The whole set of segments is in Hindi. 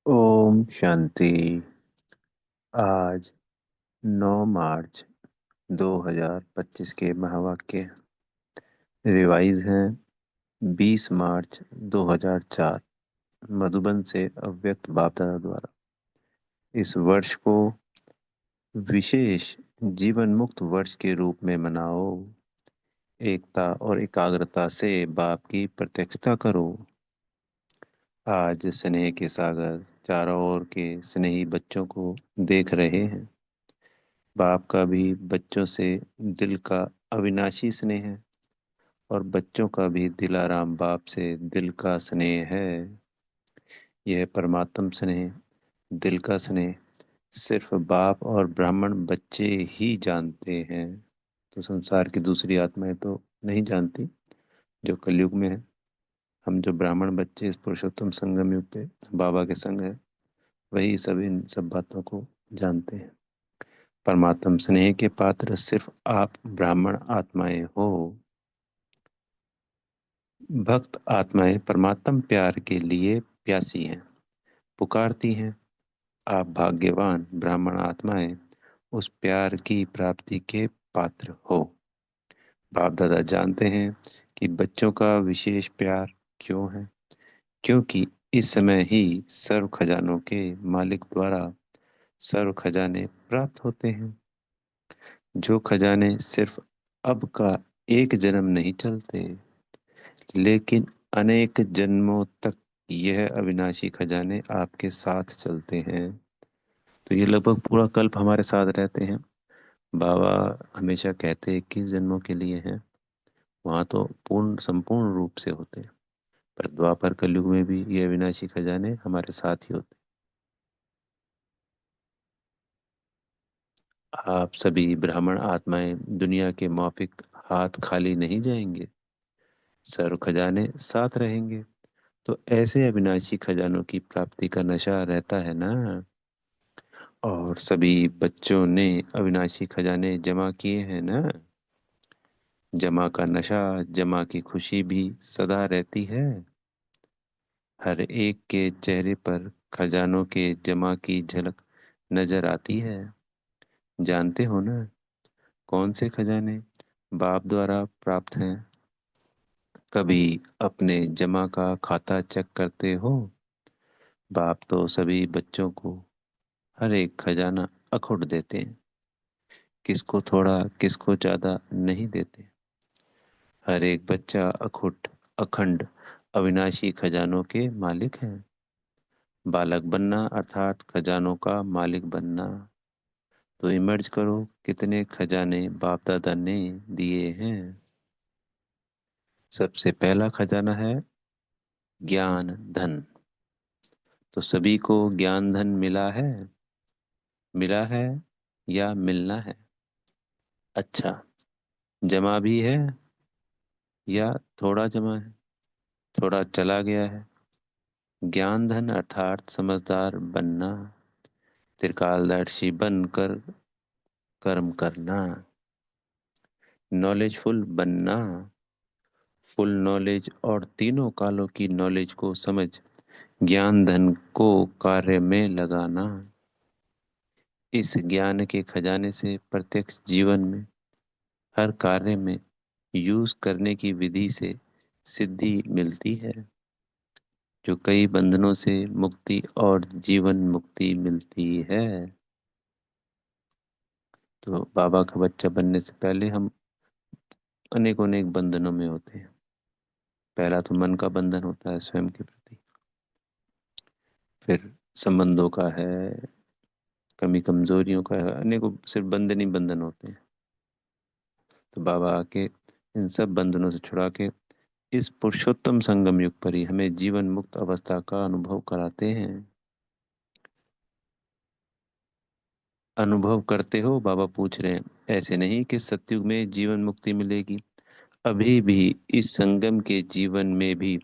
ओम शांति। आज 9 मार्च 2025 के महावाक्य रिवाइज हैं 20 मार्च 2004 मधुबन से अव्यक्त बापदादा द्वारा। इस वर्ष को विशेष जीवन मुक्त वर्ष के रूप में मनाओ। एकता और एकाग्रता से बाप की प्रत्यक्षता करो। आज स्नेह के सागर चारों ओर के स्नेही बच्चों को देख रहे हैं। बाप का भी बच्चों से दिल का अविनाशी स्नेह है और बच्चों का भी दिलाराम बाप से दिल का स्नेह है। यह परमात्म स्नेह, दिल का स्नेह सिर्फ बाप और ब्राह्मण बच्चे ही जानते हैं। तो संसार की दूसरी आत्माएं तो नहीं जानती जो कलयुग में है। हम जो ब्राह्मण बच्चे इस पुरुषोत्तम संगम युग पे बाबा के संग है, वही सब इन सब बातों को जानते हैं। परमात्म स्नेह के पात्र सिर्फ आप ब्राह्मण आत्माएं हो। भक्त आत्माएं परमात्म प्यार के लिए प्यासी हैं, पुकारती हैं। आप भाग्यवान ब्राह्मण आत्माएं उस प्यार की प्राप्ति के पात्र हो। बाप दादा जानते हैं कि बच्चों का विशेष प्यार क्यों है, क्योंकि इस समय ही सर्व खजानों के मालिक द्वारा सर्व खजाने प्राप्त होते हैं। जो खजाने सिर्फ अब का एक जन्म नहीं चलते, लेकिन अनेक जन्मों तक यह अविनाशी खजाने आपके साथ चलते हैं। तो ये लगभग पूरा कल्प हमारे साथ रहते हैं। बाबा हमेशा कहते हैं किस जन्मों के लिए हैं, वहाँ तो पूर्ण संपूर्ण रूप से होते हैं। पर द्वापर कलयुग में भी ये अविनाशी खजाने हमारे साथ ही होते हैं। आप सभी ब्राह्मण आत्माएं दुनिया के मौफिक हाथ खाली नहीं जाएंगे, सर्व खजाने साथ रहेंगे। तो ऐसे अविनाशी खजानों की प्राप्ति का नशा रहता है ना। और सभी बच्चों ने अविनाशी खजाने जमा किए हैं ना। जमा का नशा, जमा की खुशी भी सदा रहती है। हर एक के चेहरे पर खजानों के जमा की झलक नजर आती है। जानते हो ना कौन से खजाने बाप द्वारा प्राप्त हैं। कभी अपने जमा का खाता चेक करते हो। बाप तो सभी बच्चों को हर एक खजाना अखुट देते हैं, किसको थोड़ा किसको ज्यादा नहीं देते। हर एक बच्चा अखुट अखंड अविनाशी खजानों के मालिक हैं। बालक बनना अर्थात खजानों का मालिक बनना। तो इमर्ज करो कितने खजाने बाप दादा ने दिए हैं। सबसे पहला खजाना है ज्ञान धन। तो सभी को ज्ञान धन मिला है, मिला है या मिलना है। अच्छा, जमा भी है या थोड़ा जमा है, थोड़ा चला गया है। ज्ञान धन अर्थात समझदार बनना, त्रिकालदर्शी बनकर कर्म करना, नॉलेजफुल बनना, फुल नॉलेज और तीनों कालों की नॉलेज को समझ ज्ञान धन को कार्य में लगाना। इस ज्ञान के खजाने से प्रत्यक्ष जीवन में हर कार्य में यूज करने की विधि से सिद्धि मिलती है, जो कई बंधनों से मुक्ति और जीवन मुक्ति मिलती है। तो बाबा का बच्चा बनने से पहले हम अनेक अनेक बंधनों में होते हैं। पहला तो मन का बंधन होता है स्वयं के प्रति, फिर संबंधों का है, कमी कमजोरियों का है, अनेकों सिर्फ बंधन ही बंधन होते हैं। तो बाबा आके इन सब बंधनों से छुड़ा के इस पुरुषोत्तम संगम युग पर ही हमें जीवन मुक्त अवस्था का अनुभव कराते हैं। अनुभव करते हो, बाबा पूछ रहे हैं। ऐसे नहीं कि सतयुग में जीवन मुक्ति मिलेगी, अभी भी इस संगम के जीवन में भी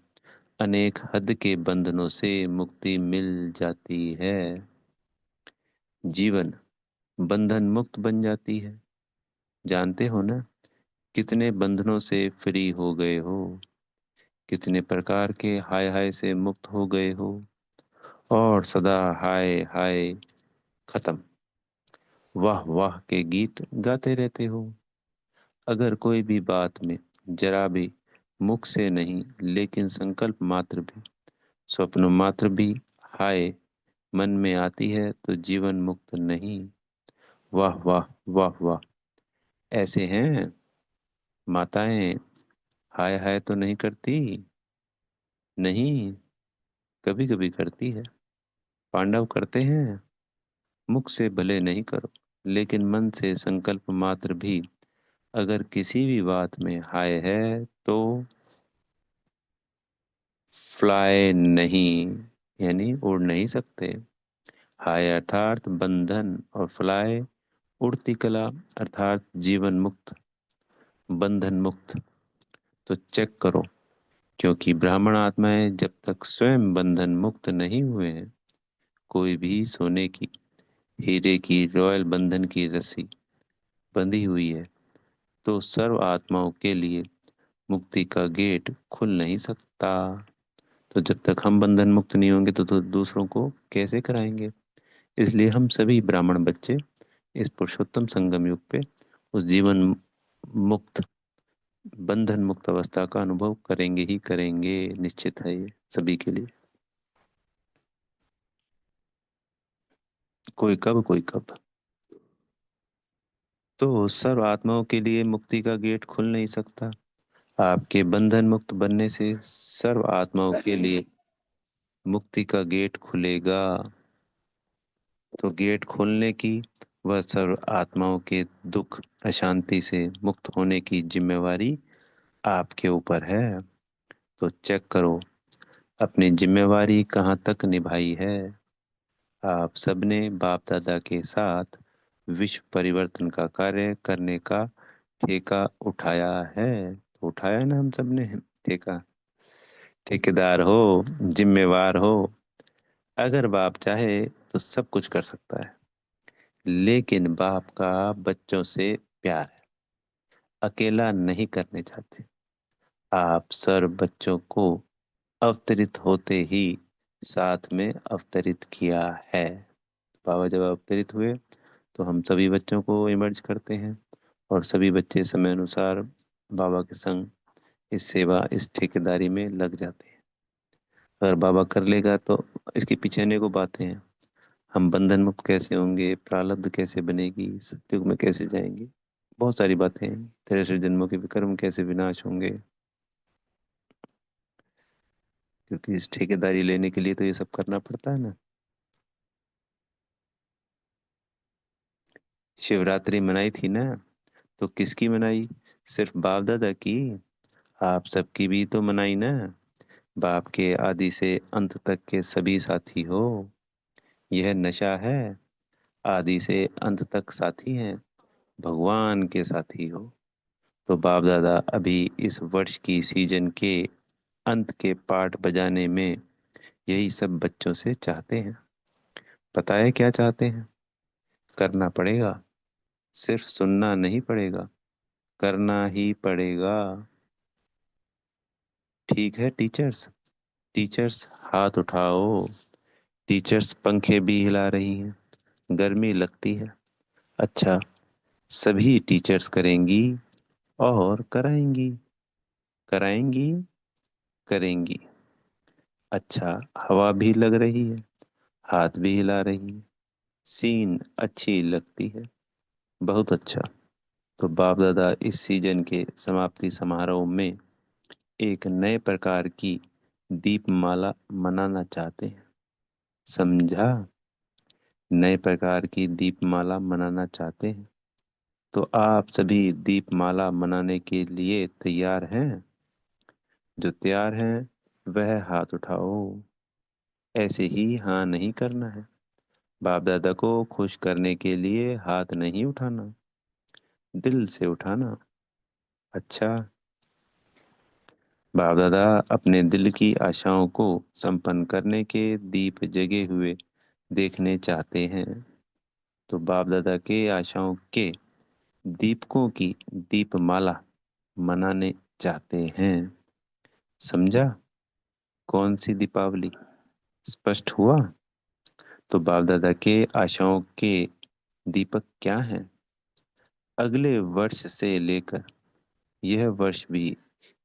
अनेक हद के बंधनों से मुक्ति मिल जाती है। जीवन बंधन मुक्त बन जाती है। जानते हो ना कितने बंधनों से फ्री हो गए हो, कितने प्रकार के हाय हाय से मुक्त हो गए हो। और सदा हाय हाय खत्म, वाह वाह के गीत गाते रहते हो। अगर कोई भी बात में जरा भी मुख से नहीं, लेकिन संकल्प मात्र भी, स्वप्न मात्र भी हाय मन में आती है, तो जीवन मुक्त नहीं। वाह वाह, वाह वाह। ऐसे हैं माताएं, हाय हाय तो नहीं करती, नहीं, कभी कभी करती है। पांडव करते हैं, मुख से भले नहीं करो, लेकिन मन से संकल्प मात्र भी अगर किसी भी बात में हाय है, तो फ्लाई नहीं, यानी उड़ नहीं सकते। हाय अर्थात बंधन, और फ्लाई उड़ती कला, अर्थात जीवन मुक्त, बंधन मुक्त। तो चेक करो, क्योंकि ब्राह्मण आत्माएं जब तक स्वयं बंधन मुक्त नहीं हुए हैं, कोई भी सोने की, हीरे की, रॉयल बंधन की रस्सी बंधी हुई है, तो सर्व आत्माओं के लिए मुक्ति का गेट खुल नहीं सकता। तो जब तक हम बंधन मुक्त नहीं होंगे, तो दूसरों को कैसे कराएंगे? इसलिए हम सभी ब्राह्मण बच्चे इस पुरुषोत्तम संगम युग पे उस जीवन मुक्त, बंधन मुक्त अवस्था का अनुभव करेंगे ही करेंगे, निश्चित है ये सभी के लिए। कोई कब, कोई कब। तो सर्व आत्माओं के लिए मुक्ति का गेट खुल नहीं सकता। आपके बंधन मुक्त बनने से सर्व आत्माओं के लिए मुक्ति का गेट खुलेगा। तो गेट खोलने की, वह सर्व आत्माओं के दुख अशांति से मुक्त होने की जिम्मेवारी आपके ऊपर है। तो चेक करो, अपनी जिम्मेवारी कहाँ तक निभाई है। आप सबने बाप दादा के साथ विश्व परिवर्तन का कार्य करने का ठेका उठाया है। तो उठाया ना हम सबने ठेका। ठेकेदार हो, जिम्मेवार हो। अगर बाप चाहे तो सब कुछ कर सकता है, लेकिन बाप का बच्चों से प्यार है, अकेला नहीं करने चाहते। आप सर्व बच्चों को अवतरित होते ही साथ में अवतरित किया है। बाबा जब अवतरित हुए, तो हम सभी बच्चों को इमर्ज करते हैं, और सभी बच्चे समय अनुसार बाबा के संग इस सेवा, इस ठेकेदारी में लग जाते हैं। अगर बाबा कर लेगा तो इसके पीछे अनेकों बातें हैं। हम बंधन मुक्त कैसे होंगे, प्रारब्ध कैसे बनेगी, सत्युग में कैसे जाएंगे, बहुत सारी बातें हैं। 63 जन्मों के विकर्म कैसे विनाश होंगे, क्योंकि इस ठेकेदारी लेने के लिए तो ये सब करना पड़ता है ना। शिवरात्रि मनाई थी ना, तो किसकी मनाई? सिर्फ बाप दादा की? आप सबकी भी तो मनाई ना। बाप के आदि से अंत तक के सभी साथी हो। यह नशा है, आदि से अंत तक साथी हैं, भगवान के साथी हो। तो बाप दादा अभी इस वर्ष की सीजन के अंत के पाठ बजाने में यही सब बच्चों से चाहते हैं। पता है क्या चाहते हैं? करना पड़ेगा, सिर्फ सुनना नहीं पड़ेगा, करना ही पड़ेगा। ठीक है टीचर्स? टीचर्स हाथ उठाओ। टीचर्स पंखे भी हिला रही हैं, गर्मी लगती है। अच्छा, सभी टीचर्स करेंगी और कराएंगी, कराएंगी, करेंगी। अच्छा, हवा भी लग रही है, हाथ भी हिला रही है, सीन अच्छी लगती है, बहुत अच्छा। तो बाप दादा इस सीजन के समाप्ति समारोह में एक नए प्रकार की दीपमाला मनाना चाहते हैं, समझा? नए प्रकार की दीपमाला मनाना चाहते हैं। तो आप सभी दीपमाला मनाने के लिए तैयार हैं? जो तैयार हैं वह हाथ उठाओ। ऐसे ही हाँ नहीं करना है, बाप दादा को खुश करने के लिए हाथ नहीं उठाना, दिल से उठाना। अच्छा, बाप दादा अपने दिल की आशाओं को संपन्न करने के दीप जगे हुए देखने चाहते हैं। तो बाप दादा के आशाओं के दीपकों की दीपमाला मनाने चाहते हैं, समझा? कौन सी दीपावली? स्पष्ट हुआ? तो बाप दादा के आशाओं के दीपक क्या हैं? अगले वर्ष से लेकर यह वर्ष भी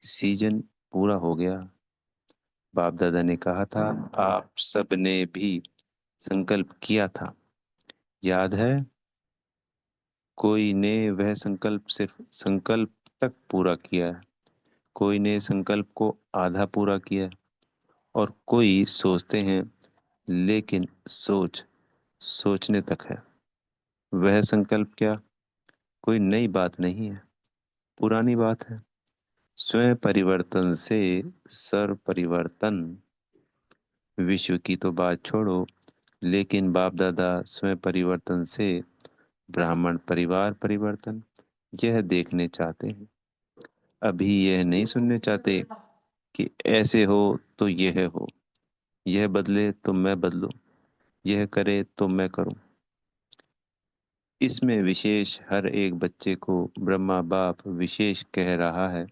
सीजन पूरा हो गया। बाप दादा ने कहा था, आप सब ने भी संकल्प किया था, याद है? कोई ने वह संकल्प सिर्फ संकल्प तक पूरा किया है, कोई ने संकल्प को आधा पूरा किया है, और कोई सोचते हैं लेकिन सोच सोचने तक है। वह संकल्प क्या? कोई नई बात नहीं है, पुरानी बात है। स्वयं परिवर्तन से सर्व परिवर्तन। विश्व की तो बात छोड़ो, लेकिन बाप दादा स्वयं परिवर्तन से ब्राह्मण परिवार परिवर्तन यह देखने चाहते हैं। अभी यह नहीं सुनने चाहते कि ऐसे हो तो यह हो, यह बदले तो मैं बदलूं, यह करे तो मैं करूं। इसमें विशेष हर एक बच्चे को ब्रह्मा बाप विशेष कह रहा है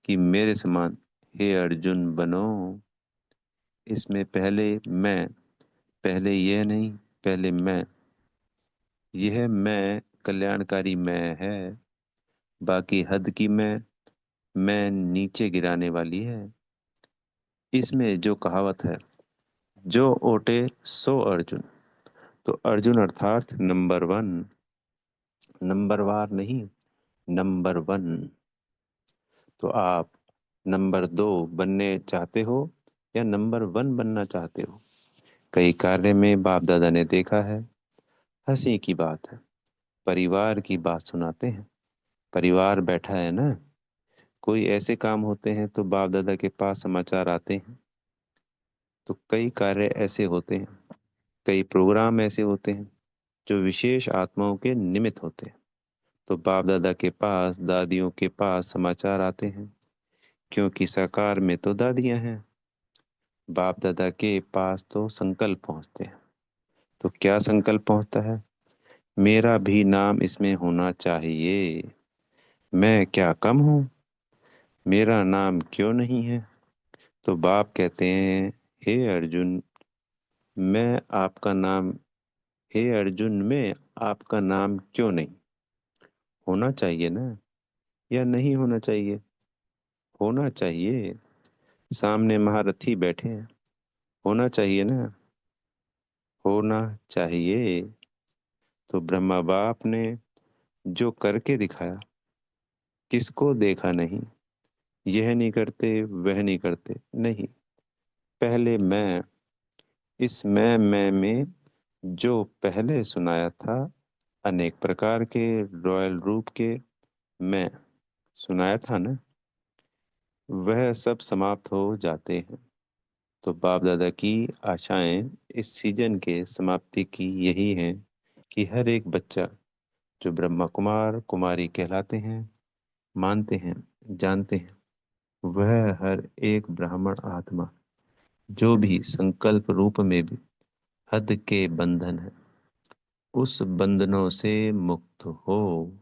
कि मेरे समान हे अर्जुन बनो। इसमें पहले यह नहीं, पहले मैं। यह मैं कल्याणकारी मैं है, बाकी हद की मैं नीचे गिराने वाली है। इसमें जो कहावत है, जो ओटे सो अर्जुन, तो अर्जुन अर्थात नंबर वन, नंबर वार नहीं, नंबर वन। तो आप नंबर दो बनने चाहते हो या नंबर वन बनना चाहते हो? कई कार्य में बाप दादा ने देखा है। हंसी की बात है, परिवार की बात सुनाते हैं। परिवार बैठा है ना, कोई ऐसे काम होते हैं तो बाप दादा के पास समाचार आते हैं। तो कई कार्य ऐसे होते हैं, कई प्रोग्राम ऐसे होते हैं जो विशेष आत्माओं के निमित्त होते हैं। तो बाप दादा के पास, दादियों के पास समाचार आते हैं, क्योंकि साकार में तो दादियां हैं। बाप दादा के पास तो संकल्प पहुंचते हैं। तो क्या संकल्प पहुंचता है? मेरा भी नाम इसमें होना चाहिए। मैं क्या कम हूं? मेरा नाम क्यों नहीं है? तो बाप कहते हैं, हे अर्जुन, मैं आपका नाम हे अर्जुन में आपका नाम क्यों नहीं होना चाहिए ना? या नहीं होना चाहिए? होना चाहिए। सामने महारथी बैठे हैं, होना चाहिए ना? होना चाहिए। तो ब्रह्मा बाप ने जो करके दिखाया, किसको देखा नहीं? यह नहीं करते, वह नहीं करते, नहीं। पहले मैं, इस मैं में जो पहले सुनाया था, अनेक प्रकार के रॉयल रूप के मैं सुनाया था ना, वह सब समाप्त हो जाते हैं। तो बाप दादा की आशाएं इस सीजन के समाप्ति की यही हैं कि हर एक बच्चा जो ब्रह्मा कुमार कुमारी कहलाते हैं, मानते हैं, जानते हैं, वह हर एक ब्राह्मण आत्मा जो भी संकल्प रूप में भी हद के बंधन है, उस बंधनों से मुक्त हो।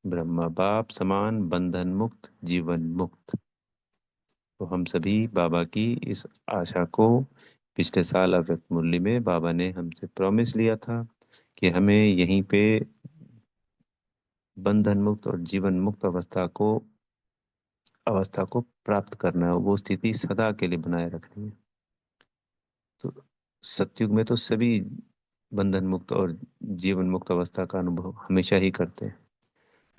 ब्रह्मा बाप समान बंधन मुक्त, जीवन मुक्त। तो हम सभी बाबा की इस आशा को, पिछले साल अव्यक्त मुरली में बाबा ने हमसे प्रॉमिस लिया था कि हमें यहीं पे बंधन मुक्त और जीवन मुक्त अवस्था को प्राप्त करना है, वो स्थिति सदा के लिए बनाए रखनी है। तो सतयुग में तो सभी बंधन मुक्त और जीवन मुक्त अवस्था का अनुभव हमेशा ही करते हैं।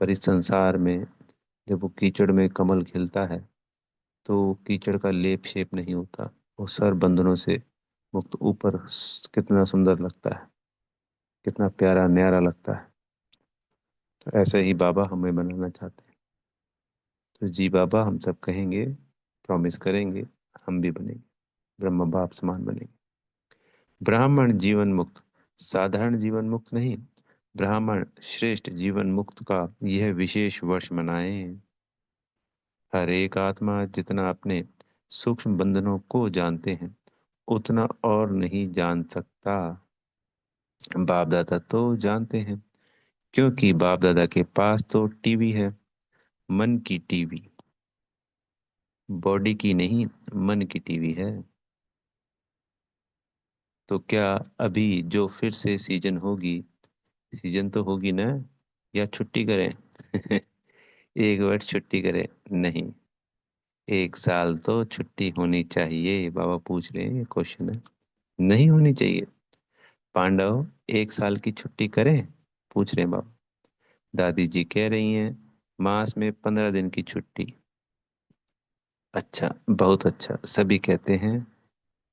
पर इस संसार में जब वो कीचड़ में कमल खिलता है, तो कीचड़ का लेप शेप नहीं होता, वो सर बंधनों से मुक्त ऊपर कितना सुंदर लगता है, कितना प्यारा न्यारा लगता है। तो ऐसे ही बाबा हमें बनाना चाहते हैं। तो जी बाबा, हम सब कहेंगे, प्रॉमिस करेंगे, हम भी बनेंगे, ब्रह्म बाप समान बनेंगे। ब्राह्मण जीवन मुक्त, साधारण जीवन मुक्त नहीं, ब्राह्मण श्रेष्ठ जीवन मुक्त का यह विशेष वर्ष मनाएं। हर एक आत्मा जितना अपने सूक्ष्म बंधनों को जानते हैं, उतना और नहीं जान सकता। बाप दादा तो जानते हैं, क्योंकि बाप दादा के पास तो टीवी है, मन की टीवी, बॉडी की नहीं, मन की टीवी है। तो क्या अभी जो फिर से सीजन होगी, सीजन तो होगी ना, या छुट्टी करें? एक वर्ष छुट्टी करें? नहीं, एक साल तो छुट्टी होनी चाहिए, बाबा पूछ रहे हैं, ये क्वेश्चन है। नहीं होनी चाहिए। पांडव, एक साल की छुट्टी करें? पूछ रहे हैं बाबा। दादी जी कह रही हैं मास में 15 दिन की छुट्टी। अच्छा, बहुत अच्छा, सभी कहते हैं।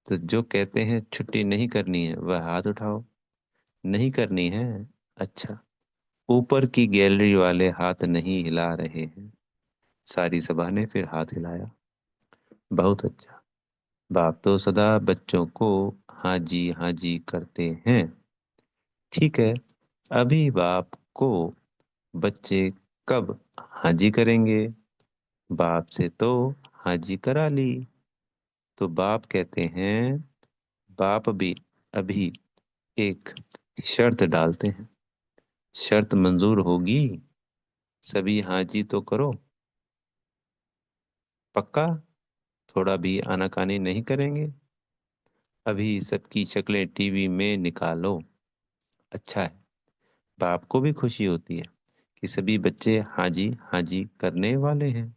तो जो कहते हैं छुट्टी नहीं करनी है वह हाथ उठाओ। नहीं करनी है? अच्छा, ऊपर की गैलरी वाले हाथ नहीं हिला रहे हैं। सारी सभा ने फिर हाथ हिलाया। बहुत अच्छा। बाप तो सदा बच्चों को हाँ जी करते हैं। ठीक है, अभी बाप को बच्चे कब हाँ जी करेंगे? बाप से तो हाँ जी करा ली। तो बाप कहते हैं, बाप भी अभी एक शर्त डालते हैं। शर्त मंजूर होगी? सभी हाँ जी तो करो। पक्का? थोड़ा भी आनाकानी नहीं करेंगे? अभी सबकी शक्लें टीवी में निकालो। अच्छा है। बाप को भी खुशी होती है कि सभी बच्चे हाँ जी करने वाले हैं।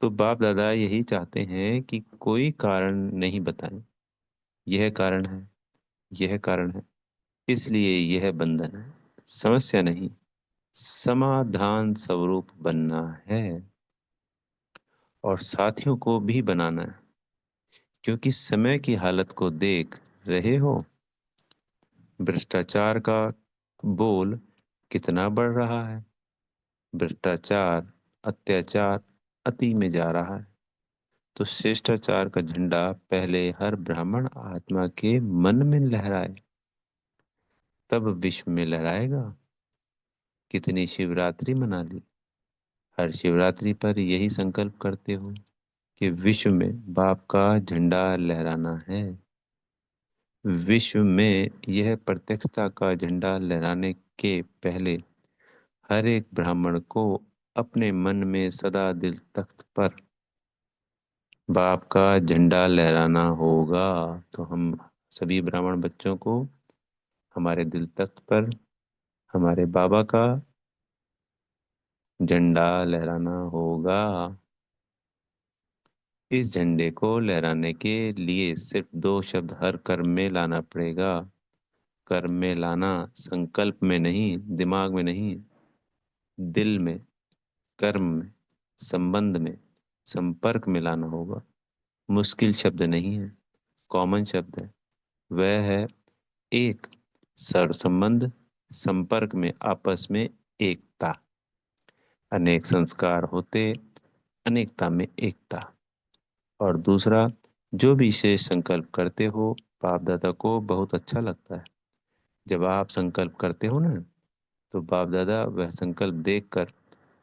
तो बाप दादा यही चाहते हैं कि कोई कारण नहीं बताएं। यह कारण है, यह कारण है, इसलिए यह बंधन है। समस्या नहीं, समाधान स्वरूप बनना है। और साथियों को भी बनाना है, क्योंकि समय की हालत को देख रहे हो। भ्रष्टाचार का बोल कितना बढ़ रहा है। भ्रष्टाचार, अत्याचार अति में जा रहा है। तो शिष्टाचार का झंडा पहले हर ब्राह्मण आत्मा के मन में लहराए, तब विश्व में लहराएगा। कितनी शिवरात्रि मना ली। हर शिवरात्रि पर यही संकल्प करते हो कि विश्व में बाप का झंडा लहराना है। विश्व में यह प्रत्यक्षता का झंडा लहराने के पहले हर एक ब्राह्मण को अपने मन में सदा दिल तख्त पर बाप का झंडा लहराना होगा। तो हम सभी ब्राह्मण बच्चों को हमारे दिल तख्त पर हमारे बाबा का झंडा लहराना होगा। इस झंडे को लहराने के लिए सिर्फ दो शब्द हर कर्म में लाना पड़ेगा। कर्म में लाना, संकल्प में नहीं, दिमाग में नहीं, दिल में, कर्म में, संबंध में, संपर्क में लाना होगा। मुश्किल शब्द नहीं है, कॉमन शब्द है। वह है एक, सर संबंध, संपर्क में आपस में एकता। अनेक संस्कार होते, अनेकता में एकता। और दूसरा, जो भी शेष संकल्प करते हो, बाप दादा को बहुत अच्छा लगता है। जब आप संकल्प करते हो ना, तो बाप दादा वह संकल्प देखकर,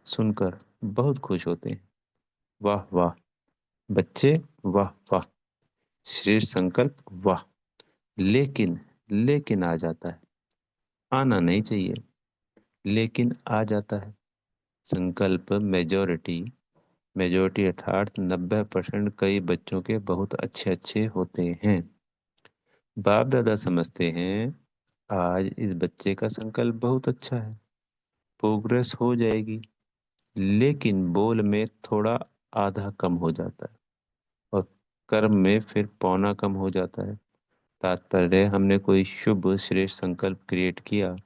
सुनकर बहुत खुश होते हैं। वाह वाह बच्चे, वाह वाह, श्रेष्ठ संकल्प, वाह। लेकिन, लेकिन आ जाता है। आना नहीं चाहिए, लेकिन आ जाता है। संकल्प मेजोरिटी, मेजोरिटी अर्थात 90% कई बच्चों के बहुत अच्छे अच्छे होते हैं। बाप दादा समझते हैं आज इस बच्चे का संकल्प बहुत अच्छा है, प्रोग्रेस हो जाएगी। लेकिन बोल में थोड़ा आधा कम हो जाता है, और कर्म में फिर पौना कम हो जाता है। तात्पर्य, हमने कोई शुभ श्रेष्ठ संकल्प क्रिएट किया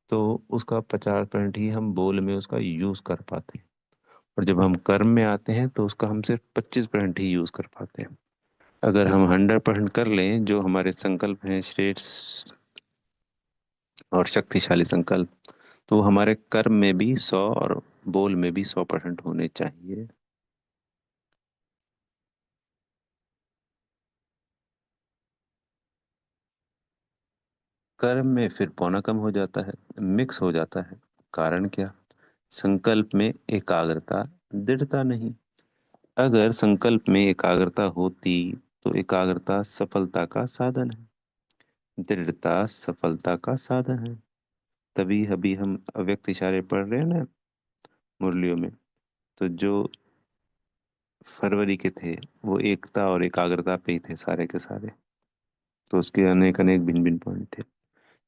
तो उसका 50% ही हम बोल में उसका यूज कर पाते हैं, और जब हम कर्म में आते हैं तो उसका हम सिर्फ 25% ही यूज कर पाते हैं। अगर हम 100% कर लें जो हमारे संकल्प हैं श्रेष्ठ और शक्तिशाली संकल्प, तो हमारे कर्म में भी 100 और बोल में भी 100% होने चाहिए। कर्म में फिर पौना कम हो जाता है, मिक्स हो जाता है। कारण क्या? संकल्प में एकाग्रता, दृढ़ता नहीं। अगर संकल्प में एकाग्रता होती तो एकाग्रता सफलता का साधन है, दृढ़ता सफलता का साधन है। तभी अभी हम अव्यक्त इशारे पढ़ रहे हैं ना मुरलियों में, तो जो फरवरी के थे वो एकता और एकाग्रता पे ही थे सारे के सारे। तो उसके अनेक अनेक भिन्न भिन्न पॉइंट थे।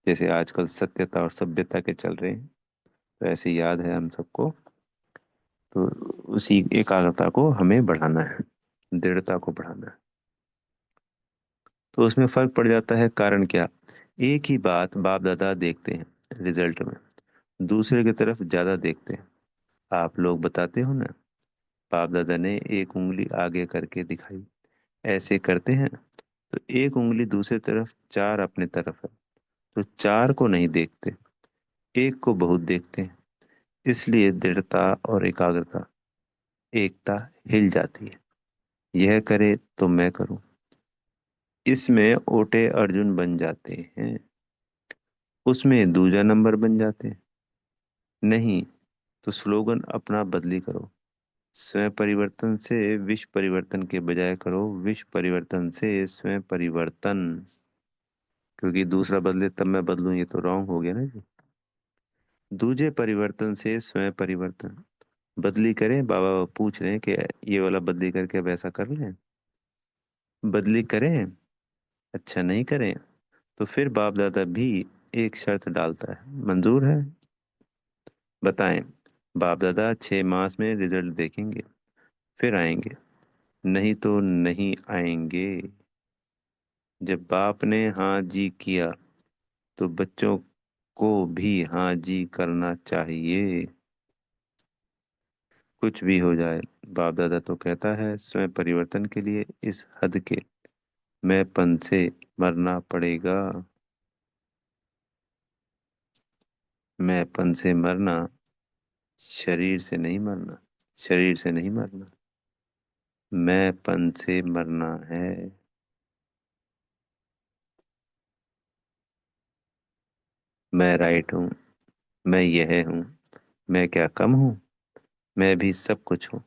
जैसे आजकल सत्यता और सभ्यता के चल रहे हैं, तो ऐसे याद है हम सबको। तो उसी एकाग्रता को हमें बढ़ाना है, दृढ़ता को बढ़ाना है। तो उसमें फर्क पड़ जाता है, कारण क्या? एक ही बात बाप दादा देखते हैं, रिजल्ट में दूसरे की तरफ ज्यादा देखते हैं। आप लोग बताते हो ना, बाप दादा ने एक उंगली आगे करके दिखाई, ऐसे करते हैं, तो एक उंगली दूसरी तरफ, चार अपने तरफ है, तो चार को नहीं देखते, एक को बहुत देखते हैं। इसलिए दृढ़ता और एकाग्रता, एकता हिल जाती है। यह करे तो मैं करूं, इसमें ओटे अर्जुन बन जाते हैं, उसमें दूजा नंबर बन जाते हैं। नहीं तो स्लोगन अपना बदली करो, स्वयं परिवर्तन से विश्व परिवर्तन के बजाय करो विश्व परिवर्तन से स्वयं परिवर्तन। क्योंकि दूसरा बदले तब मैं बदलूं, ये तो रॉन्ग हो गया ना जी। दूजे परिवर्तन से स्वयं परिवर्तन। बदली करें, बाबा पूछ रहे हैं कि ये वाला बदली करके अब ऐसा कर लें, बदली करें? अच्छा नहीं करें तो फिर बाप दादा भी एक शर्त डालता है, मंजूर है? बताएं। बाप दादा 6 मास में रिजल्ट देखेंगे, फिर आएंगे, नहीं तो नहीं आएंगे। जब बाप ने हाँ जी किया, तो बच्चों को भी हाँ जी करना चाहिए। कुछ भी हो जाए, बाप दादा तो कहता है स्वयं परिवर्तन के लिए इस हद के मैंपन से मरना पड़ेगा। मैंपन से मरना, शरीर से नहीं मरना, शरीर से नहीं मरना, मैंपन से मरना है। मैं राइट हूँ, मैं यह हूँ, मैं क्या कम हूँ? मैं भी सब कुछ हूँ।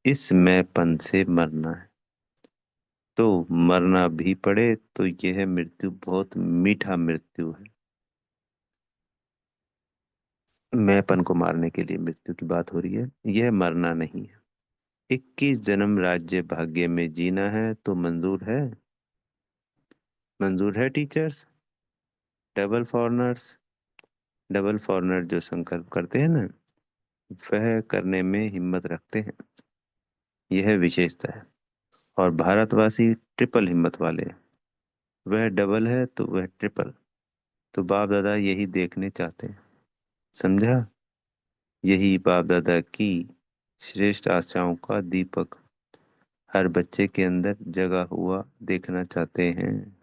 इस मैंपन से मरना है, तो मरना भी पड़े तो यह मृत्यु बहुत मीठा मृत्यु है। मैंपन को मारने के लिए मृत्यु की बात हो रही है, यह मरना नहीं है। 21 जन्म राज्य भाग्य में जीना है तो मंजूर है? मंजूर है teachers? Double foreigners, double foreigner जो संकल्प करते हैं ना, वह करने में हिम्मत रखते हैं, यह विशेषता है। और भारतवासी ट्रिपल हिम्मत वाले हैं। वह डबल है तो वह ट्रिपल। तो बाप दादा यही देखने चाहते हैं, समझा? यही बाप दादा की श्रेष्ठ आशाओं का दीपक हर बच्चे के अंदर जगा हुआ देखना चाहते हैं।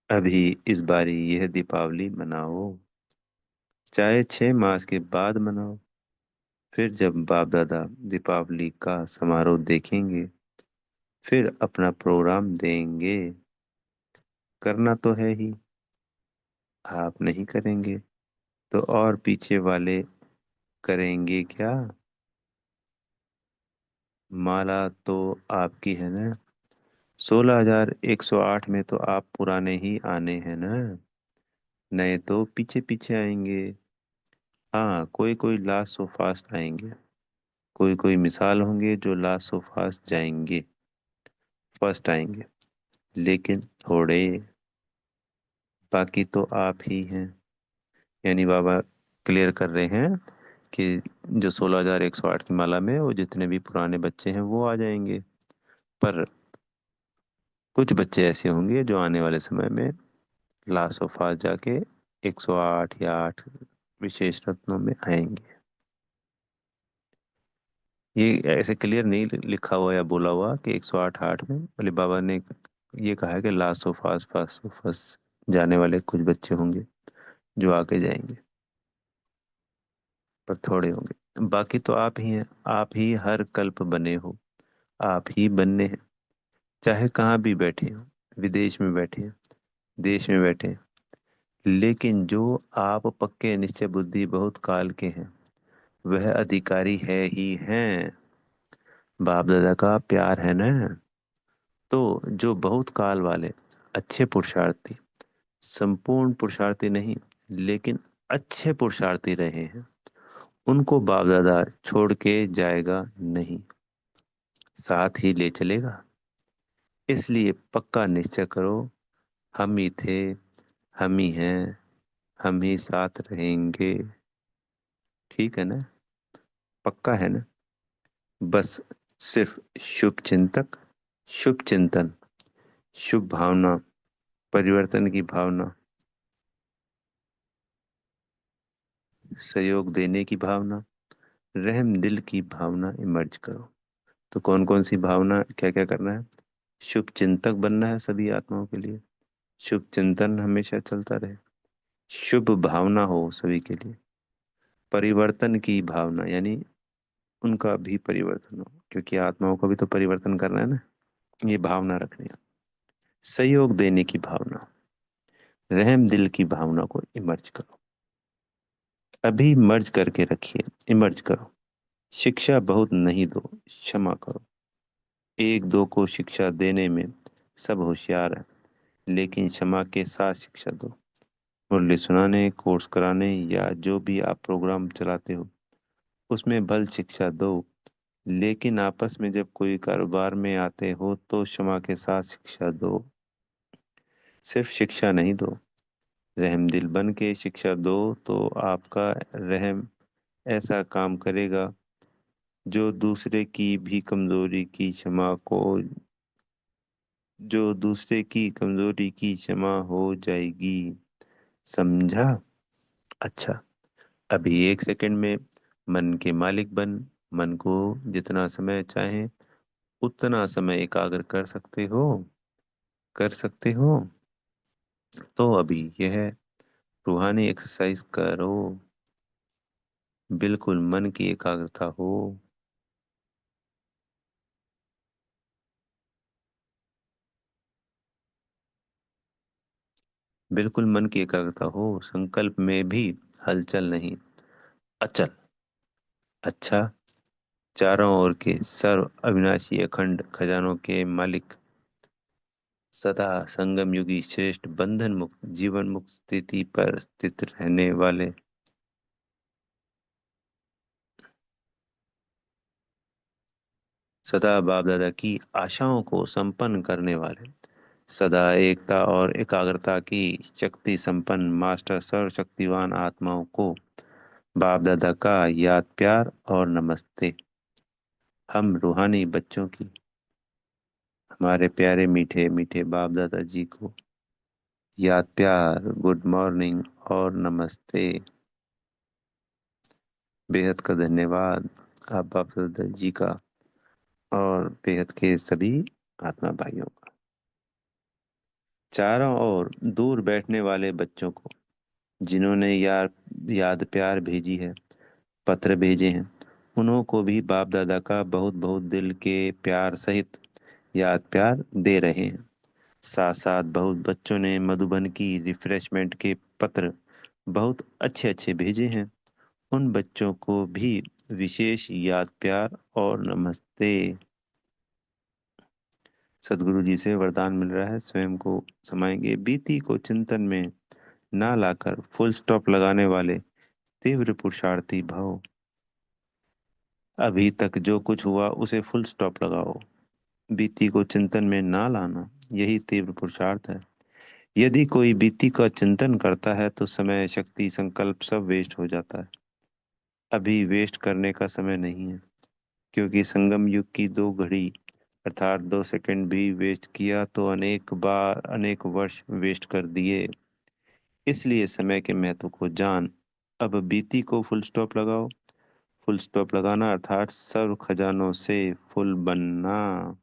अभी इस बारी यह दीपावली मनाओ, चाहे 6 मास के बाद मनाओ। फिर जब बाप दादा दीपावली का समारोह देखेंगे, फिर अपना प्रोग्राम देंगे। करना तो है ही, आप नहीं करेंगे तो और पीछे वाले करेंगे क्या? माला तो आपकी है ना, 16,108 में तो आप पुराने ही आने हैं ना, नए तो पीछे पीछे आएंगे। हाँ, कोई कोई लास्ट सो फास्ट आएंगे, कोई कोई मिसाल होंगे जो लास्ट सो फास्ट जाएंगे, फर्स्ट आएंगे, लेकिन थोड़े। बाकी तो आप ही हैं। यानी बाबा क्लियर कर रहे हैं कि जो 16,108 की माला में वो जितने भी पुराने बच्चे हैं वो आ जाएंगे, पर कुछ बच्चे ऐसे होंगे जो आने वाले समय में लास्ट ऑफ फास्ट जाके 108 या 8 विशेष रत्नों में आएंगे। ये ऐसे क्लियर नहीं लिखा हुआ या बोला हुआ कि 108 8 में, बोले बाबा ने ये कहा है कि last of fast fast of fast जाने वाले कुछ बच्चे होंगे जो आके जाएंगे, पर थोड़े होंगे। बाकी तो आप ही हैं, आप ही हर कल्प बने हो, आप ही बनने हैं। चाहे कहाँ भी बैठे हो, विदेश में बैठे हैं, देश में बैठे हैं, लेकिन जो आप पक्के निश्चय बुद्धि बहुत काल के हैं, वह अधिकारी है ही हैं। बाप दादा का प्यार है ना। तो जो बहुत काल वाले अच्छे पुरुषार्थी, संपूर्ण पुरुषार्थी नहीं, लेकिन अच्छे पुरुषार्थी रहे हैं, उनको बाप दादा छोड़ के जाएगा नहीं। साथ ही ले चलेगा। इसलिए पक्का निश्चय करो, हम ही थे, हम ही हैं, हम ही साथ रहेंगे। ठीक है ना? पक्का है ना? बस सिर्फ शुभ चिंतक, शुभ चिंतन, शुभ भावना, परिवर्तन की भावना, सहयोग देने की भावना, रहम दिल की भावना इमर्ज करो। तो कौन कौन सी भावना, क्या क्या करना है? शुभ चिंतक बनना है सभी आत्माओं के लिए, शुभ चिंतन हमेशा चलता रहे, शुभ भावना हो सभी के लिए, परिवर्तन की भावना यानी उनका भी परिवर्तन हो, क्योंकि आत्माओं को भी तो परिवर्तन करना है ना, ये भावना रखनी है। सहयोग देने की भावना, रहम दिल की भावना को इमर्ज करो। अभी मर्ज करके रखिए, इमर्ज करो। शिक्षा बहुत नहीं दो, क्षमा करो। एक दो को शिक्षा देने में सब होशियार है, लेकिन क्षमा के साथ शिक्षा दो। मुरली सुनाने, कोर्स कराने या जो भी आप प्रोग्राम चलाते हो उसमें भल शिक्षा दो, लेकिन आपस में जब कोई कारोबार में आते हो तो क्षमा के साथ शिक्षा दो। सिर्फ शिक्षा नहीं दो, रहम दिल बन के शिक्षा दो, तो आपका रहम ऐसा काम करेगा जो दूसरे की भी कमजोरी की क्षमा को, जो दूसरे की कमजोरी की क्षमा हो जाएगी। समझा? अच्छा, अभी 1 सेकंड में मन के मालिक बन, मन को जितना समय चाहे उतना समय एकाग्र कर सकते हो, कर सकते हो। तो अभी यह रूहानी एक्सरसाइज करो, बिल्कुल मन की एकाग्रता हो। बिल्कुल मन की एकाग्रता हो, संकल्प में भी हलचल नहीं, अचल। अच्छा, चारों ओर के सर्व अविनाशी अखंड खजानों के मालिक, सदा संगम युगी श्रेष्ठ बंधन मुक्त जीवन मुक्त स्थिति पर स्थित रहने वाले, सदा बाप दादा की आशाओं को संपन्न करने वाले, सदा एकता और एकाग्रता की शक्ति संपन्न मास्टर सर्वशक्तिवान आत्माओं को बाप दादा का याद प्यार और नमस्ते। हम रूहानी बच्चों की, हमारे प्यारे मीठे मीठे बाप दादा जी को याद प्यार, गुड मॉर्निंग और नमस्ते। बेहद का धन्यवाद आप बाप दादा जी का और बेहद के सभी आत्मा भाइयों का। चारों ओर दूर बैठने वाले बच्चों को जिन्होंने यार याद प्यार भेजी है, पत्र भेजे हैं, उन्हों को भी बाप दादा का बहुत बहुत दिल के प्यार सहित याद प्यार दे रहे हैं। साथ साथ बहुत बच्चों ने मधुबन की रिफ्रेशमेंट के पत्र बहुत अच्छे अच्छे भेजे हैं, उन बच्चों को भी विशेष याद प्यार और नमस्ते। सदगुरु जी से वरदान मिल रहा है, स्वयं को समाएंगे बीती को चिंतन में ना लाकर फुल स्टॉप लगाने वाले तीव्र पुरुषार्थी भव। अभी तक जो कुछ हुआ उसे फुल स्टॉप लगाओ, बीती को चिंतन में ना लाना, यही तीव्र पुरुषार्थ है। यदि कोई बीती का चिंतन करता है तो समय शक्ति संकल्प सब वेस्ट हो जाता है। अभी वेस्ट करने का समय नहीं है, क्योंकि संगम युग की 2 घड़ी अर्थात 2 सेकंड भी वेस्ट किया तो अनेक बार अनेक वर्ष वेस्ट कर दिए। इसलिए समय के महत्व को जान, अब बीती को फुल स्टॉप लगाओ। फुल स्टॉप लगाना अर्थात सर्व खजानों से फुल बनना।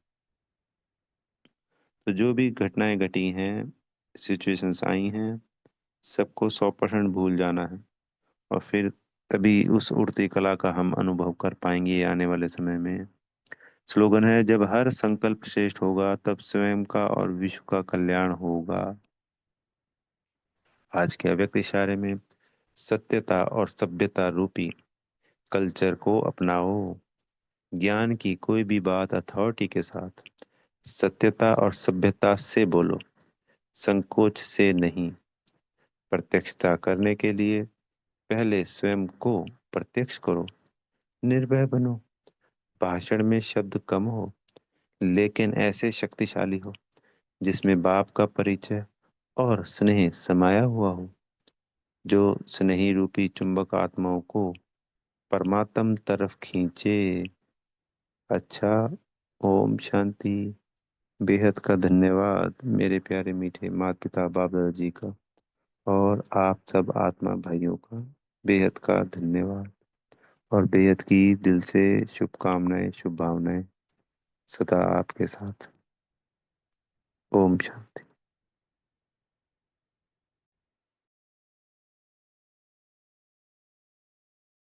तो जो भी घटनाएं घटी हैं, सिचुएशंस आई हैं, सबको 100% भूल जाना है, और फिर तभी उस उड़ती कला का हम अनुभव कर पाएंगे आने वाले समय में। स्लोगन है, जब हर संकल्प श्रेष्ठ होगा तब स्वयं का और विश्व का कल्याण होगा। आज के अव्यक्त इशारे में सत्यता और सभ्यता रूपी कल्चर को अपनाओ। ज्ञान की कोई भी बात अथॉरिटी के साथ सत्यता और सभ्यता से बोलो, संकोच से नहीं। प्रत्यक्षता करने के लिए पहले स्वयं को प्रत्यक्ष करो, निर्भय बनो, भाषण में शब्द कम हो, लेकिन ऐसे शक्तिशाली हो जिसमें बाप का परिचय और स्नेह समाया हुआ हो, जो स्नेही रूपी चुंबक आत्माओं को परमात्म तरफ खींचे। अच्छा। ओम शांति। बेहद का धन्यवाद मेरे प्यारे मीठे माता पिता बाप दादा जी का, और आप सब आत्मा भाइयों का बेहद का धन्यवाद, और बेहद की दिल से शुभकामनाएं, शुभ भावनाएं सदा आपके साथ। ओम शांति।